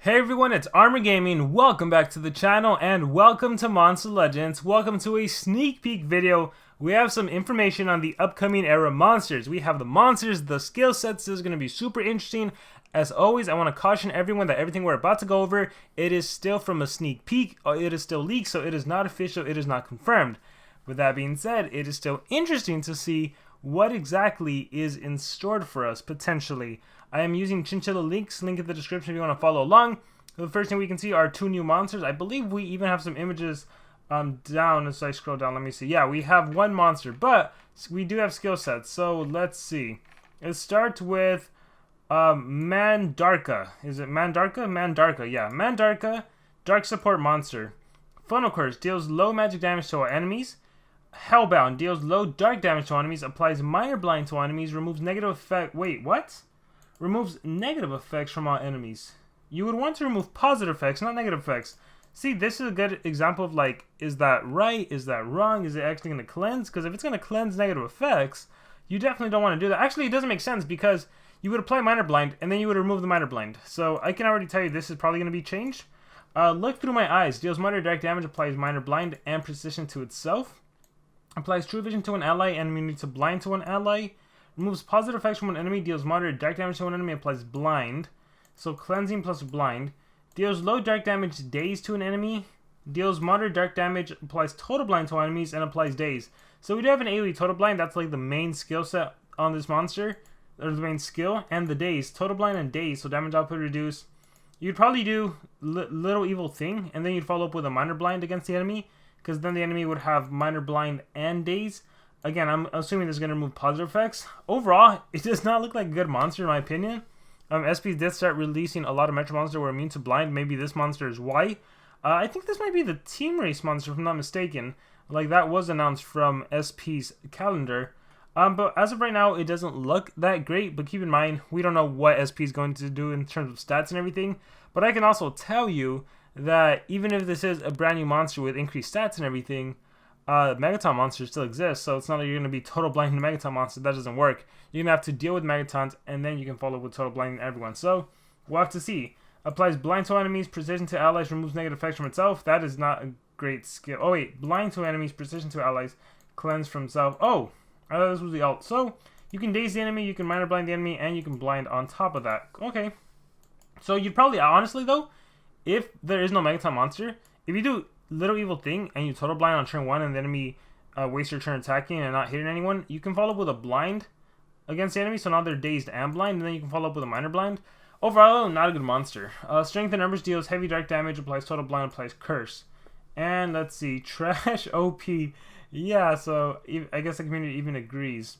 Hey everyone, it's Armor Gaming. Welcome back to the channel and welcome to Monster Legends. Welcome to a sneak peek video. We have some information on the upcoming era monsters. We have the monsters, the skill sets. This is going to be super interesting. As always, I want to caution everyone that everything we're about to go over, it is still from a sneak peek. It is still leaked, so it is not official. It is not confirmed. With that being said, it is still interesting to see what exactly is in store for us, potentially. I am using Chinchilla links, link in the description if you want to follow along. The first thing we can see are two new monsters. I believe we even have some images down as I scroll down. Let me see. Yeah, we have one monster, but we do have skill sets. So let's see. It starts with Mandarka. Is it Mandarka? Mandarka, yeah. Mandarka, Dark Support Monster. Funnel Curse deals low magic damage to our enemies. Hellbound deals low dark damage to enemies, applies minor blind to enemies, removes negative effect. Wait, what? Removes negative effects from all enemies. You would want to remove positive effects, not negative effects. See, this is a good example of like, is that right? Is that wrong? Is it actually going to cleanse? Because if it's going to cleanse negative effects, you definitely don't want to do that. Actually, it doesn't make sense because you would apply minor blind and then you would remove the minor blind. So I can already tell you this is probably going to be changed. Look through my eyes. Deals moderate dark damage, applies minor blind and precision to itself. Applies true vision to an ally and immunity to blind to an ally. Removes positive effects from an enemy, deals moderate dark damage to an enemy, applies blind. So cleansing plus blind. Deals low dark damage daze to an enemy. Deals moderate dark damage, applies total blind to enemies, and applies daze. So we do have an AoE total blind, that's like the main skill set on this monster. Or the main skill, and the daze. Total blind and daze, so damage output reduce. You'd probably do little evil thing, and then you'd follow up with a minor blind against the enemy. Because then the enemy would have minor blind and daze. Again, I'm assuming this is going to remove positive effects. Overall, it does not look like a good monster in my opinion. SPs did start releasing a lot of Metro monsters that were immune to blind. Maybe this monster is why. I think this might be the Team Race monster if I'm not mistaken. Like that was announced from SP's calendar. But as of right now, it doesn't look that great. But keep in mind, we don't know what SP is going to do in terms of stats and everything. But I can also tell you that even if this is a brand new monster with increased stats and everything, Megaton monsters still exist, so it's not like you're going to be total blinding the Megaton monster. That doesn't work. You're going to have to deal with Megatons, and then you can follow with total blinding everyone. So, we'll have to see. Applies blind to enemies, precision to allies, removes negative effects from itself. That is not a great skill. Oh wait, blind to enemies, precision to allies, cleanse from self. Oh, I thought this was the alt. So, you can daze the enemy, you can minor blind the enemy, and you can blind on top of that. Okay. So, you'd probably, honestly though, if there is no Megaton monster, if you do little evil thing and you total blind on turn 1 and the enemy wastes your turn attacking and not hitting anyone, you can follow up with a blind against the enemy, so now they're dazed and blind, and then you can follow up with a minor blind. Overall, not a good monster. Strength and numbers deals heavy dark damage, applies total blind, applies curse. And let's see, trash OP. Yeah, so I guess the community even agrees.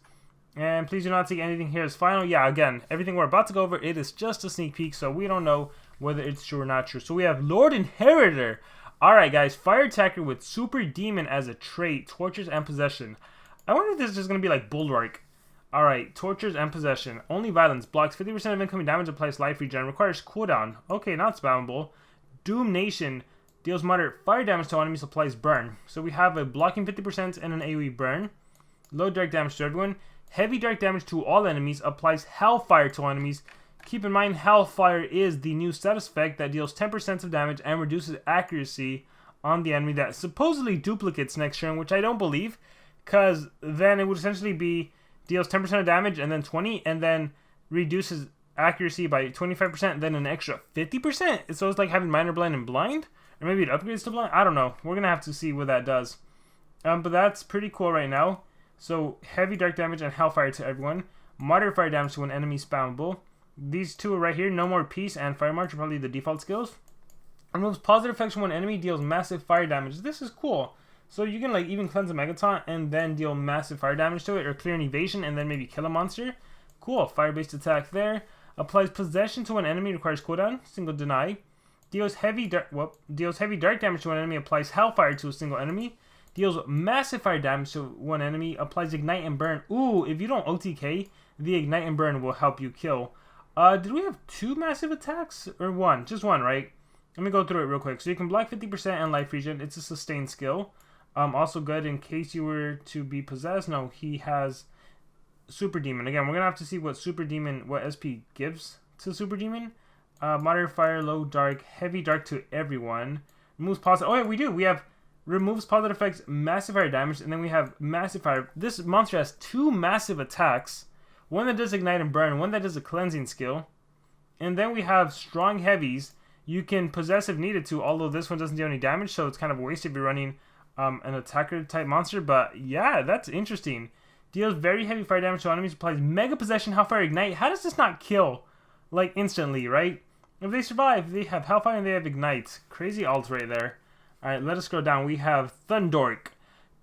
And please do not take anything here as final. Yeah, again, everything we're about to go over, it is just a sneak peek, so we don't know whether it's true or not true. So we have Lord Inheritor. Alright guys, fire attacker with super demon as a trait, tortures and possession. I wonder if this is just going to be like Bulwark. Alright, tortures and possession. Only violence, blocks 50% of incoming damage, applies life regen, requires cooldown. Okay, not spammable. Doom Nation deals moderate fire damage to enemies, applies burn. So we have a blocking 50% and an AoE burn. Low dark damage to everyone. Heavy dark damage to all enemies, applies hellfire to enemies. Keep in mind, Hellfire is the new status effect that deals 10% of damage and reduces accuracy on the enemy that supposedly duplicates next turn, which I don't believe, because then it would essentially be deals 10% of damage and then 20, and then reduces accuracy by 25%, then an extra 50%. So it's like having minor blind and blind, or maybe it upgrades to blind. I don't know. We're gonna have to see what that does. But that's pretty cool right now. So heavy dark damage and Hellfire to everyone. Moderate fire damage to an enemy spammable. These two are right here, No More Peace and Fire March are probably the default skills. Removes positive effects from one enemy, deals massive fire damage. This is cool. So you can like even cleanse a Megaton and then deal massive fire damage to it, or clear an evasion and then maybe kill a monster. Cool, fire-based attack there. Applies possession to an enemy, requires cooldown, single deny. Deals heavy dark damage to an enemy, applies hellfire to a single enemy. Deals massive fire damage to one enemy, applies ignite and burn. Ooh, if you don't OTK, the ignite and burn will help you kill. Did we have 2 massive attacks? Or 1? Just 1, right? Let me go through it real quick. So you can block 50% and life regen. It's a sustained skill. Also good in case you were to be possessed. No, he has Super Demon. Again, we're going to have to see what Super Demon, what SP gives to Super Demon. Moderate fire, low dark, heavy dark to everyone. Removes positive. Oh yeah, we do. We have removes positive effects, massive fire damage, and then we have massive fire. This monster has 2 massive attacks. One that does ignite and burn, one that does a cleansing skill. And then we have strong heavies. You can possess if needed to, although this one doesn't do any damage, so it's kind of wasted if you're running an attacker type monster. But yeah, that's interesting. Deals very heavy fire damage to enemies, applies mega possession, hellfire, ignite. How does this not kill like instantly, right? If they survive, they have hellfire and they have ignite. Crazy ult right there. Alright, let us scroll down. We have Thundork.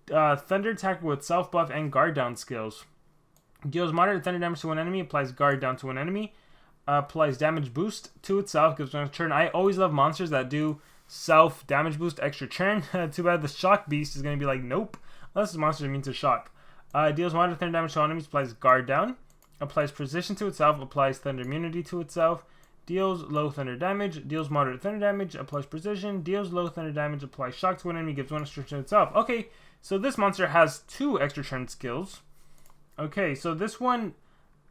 Thunder attacker with self buff and guard down skills. Deals moderate thunder damage to one enemy, applies guard down to one enemy. Applies damage boost to itself, gives one turn. I always love monsters that do self damage boost extra turn. Too bad the shock beast is going to be like, nope. Unless this monster is immune to shock. Deals moderate thunder damage to enemies, applies guard down. Applies precision to itself, applies thunder immunity to itself. Deals low thunder damage, deals moderate thunder damage, applies precision. Deals low thunder damage, applies shock to an enemy, gives one extra turn to itself. Okay, so this monster has 2 extra turn skills. Okay, so this one,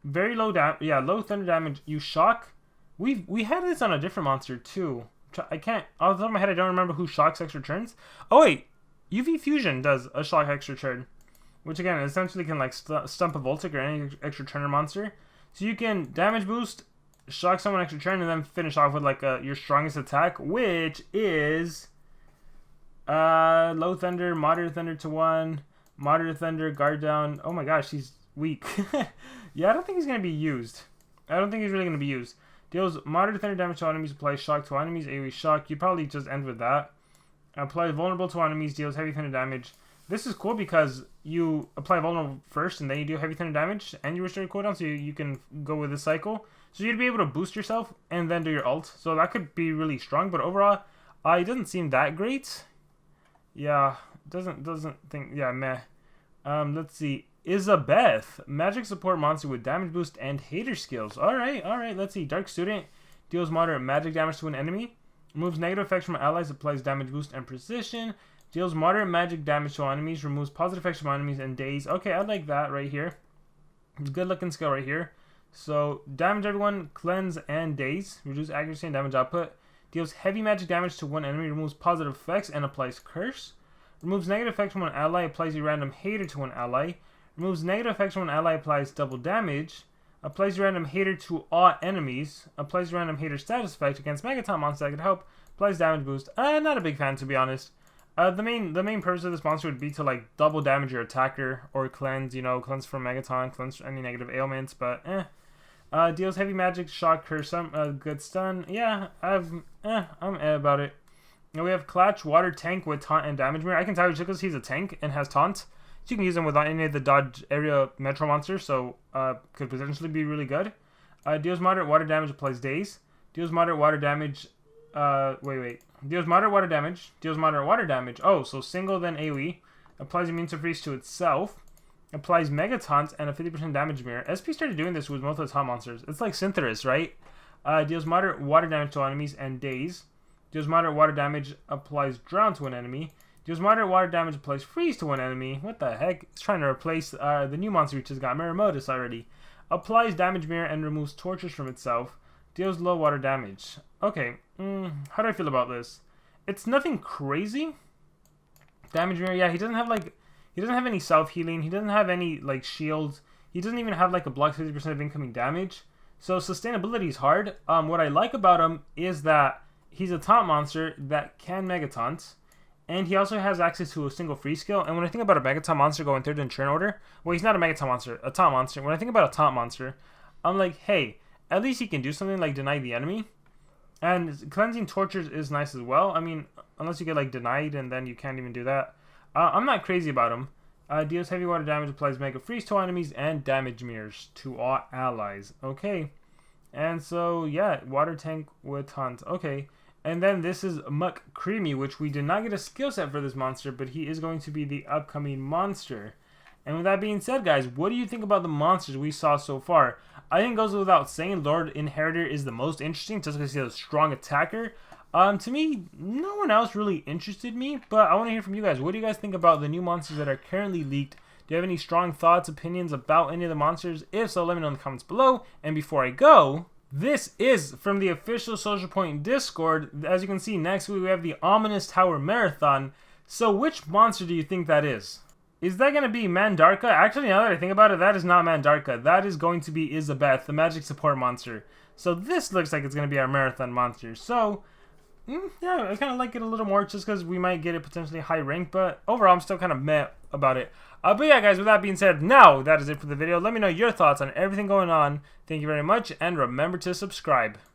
very low low thunder damage. You shock. We had this on a different monster too. I can't, off the top of my head, I don't remember who shocks extra turns. Oh wait, UV Fusion does a shock extra turn, which again essentially can like stump a Voltic or any extra turner monster. So you can damage boost, shock someone extra turn, and then finish off with like your strongest attack, which is low thunder, moderate thunder to 1, moderate thunder, guard down. Oh my gosh, he's weak. Yeah, I don't think he's going to be used. I don't think he's really going to be used. Deals moderate thunder damage to enemies, applies shock to enemies, AoE shock. You'd probably just end with that. Applies vulnerable to enemies, deals heavy thunder damage. This is cool because you apply vulnerable first and then you do heavy thunder damage and you restore your cooldown, so you can go with this cycle. So you'd be able to boost yourself and then do your ult. So that could be really strong, but overall, it doesn't seem that great. Yeah, doesn't think, yeah, meh. Let's see. ITZABETH, magic support monster with damage boost and hater skills. Alright, let's see. Dark Student, deals moderate magic damage to an enemy. Removes negative effects from allies, applies damage boost and precision. Deals moderate magic damage to enemies, removes positive effects from enemies and daze. Okay, I like that right here. Good looking skill right here. So, damage everyone, cleanse and daze. Reduce accuracy and damage output. Deals heavy magic damage to one enemy, removes positive effects and applies curse. Removes negative effects from one ally, applies a random hater to one ally. Removes negative effects from an ally, applies double damage. Applies a random hater to all enemies. Applies a random hater status effect against Megaton monster that could help. Applies damage boost. Not a big fan, to be honest. The main purpose of this monster would be to like double damage your attacker or cleanse, cleanse from Megaton, cleanse any negative ailments, but deals heavy magic, shock, curse, some good stun. Yeah, I'm about it. Now we have CLACH, water tank with taunt and damage mirror. I can tell you just because he's a tank and has taunt. So you can use him with any of the dodge area metro monsters, so could potentially be really good. Deals moderate water damage, applies daze. Deals moderate water damage. Deals moderate water damage. Deals moderate water damage. Oh, so single then AoE. Applies immune to freeze to itself. Applies mega taunt and a 50% damage mirror. SP started doing this with most of the taunt monsters. It's like Syntheris, right? Deals moderate water damage to enemies and daze. Deals moderate water damage, applies drown to an enemy. Deals moderate water damage, applies freeze to one enemy. What the heck? It's trying to replace the new monster which has got Mirror Modus already. Applies damage mirror and removes tortures from itself. Deals low water damage. Okay, how do I feel about this? It's nothing crazy. Damage mirror, yeah, he doesn't have any self-healing. He doesn't have any like shields. He doesn't even have like a block 50% of incoming damage. So sustainability is hard. What I like about him is that he's a taunt monster that can mega taunt. And he also has access to a single free skill. And when I think about a Megaton monster going third in turn order, well, he's not a Megaton monster, a taunt monster. When I think about a taunt monster, I'm like, hey, at least he can do something like deny the enemy. And cleansing tortures is nice as well. I mean, unless you get like denied and then you can't even do that. I'm not crazy about him. Deals heavy water damage, applies mega freeze to enemies, and damage mirrors to all allies. Okay. And so, yeah, water tank with taunt. Okay. And then this is Muck Creamy, which we did not get a skill set for this monster, but he is going to be the upcoming monster. And with that being said, guys, what do you think about the monsters we saw so far? I think it goes without saying, Lord Inheritor is the most interesting, just because he's a strong attacker. To me, no one else really interested me, but I want to hear from you guys. What do you guys think about the new monsters that are currently leaked? Do you have any strong thoughts, opinions about any of the monsters? If so, let me know in the comments below. And before I go, This is from the official SocialPoint Discord. As you can see, next week we have the Ominous Tower Marathon. So which monster do you think that is? Is that going to be Mandarka? Actually, now that I think about it, that is not Mandarka. That is going to be ITZABETH, the magic support monster. So this looks like it's going to be our marathon monster. So, yeah, I kind of like it a little more just because we might get it potentially high rank. But overall, I'm still kind of meh about it. But yeah, guys, with that being said, now that is it for the video. Let me know your thoughts on everything going on. Thank you very much, and remember to subscribe.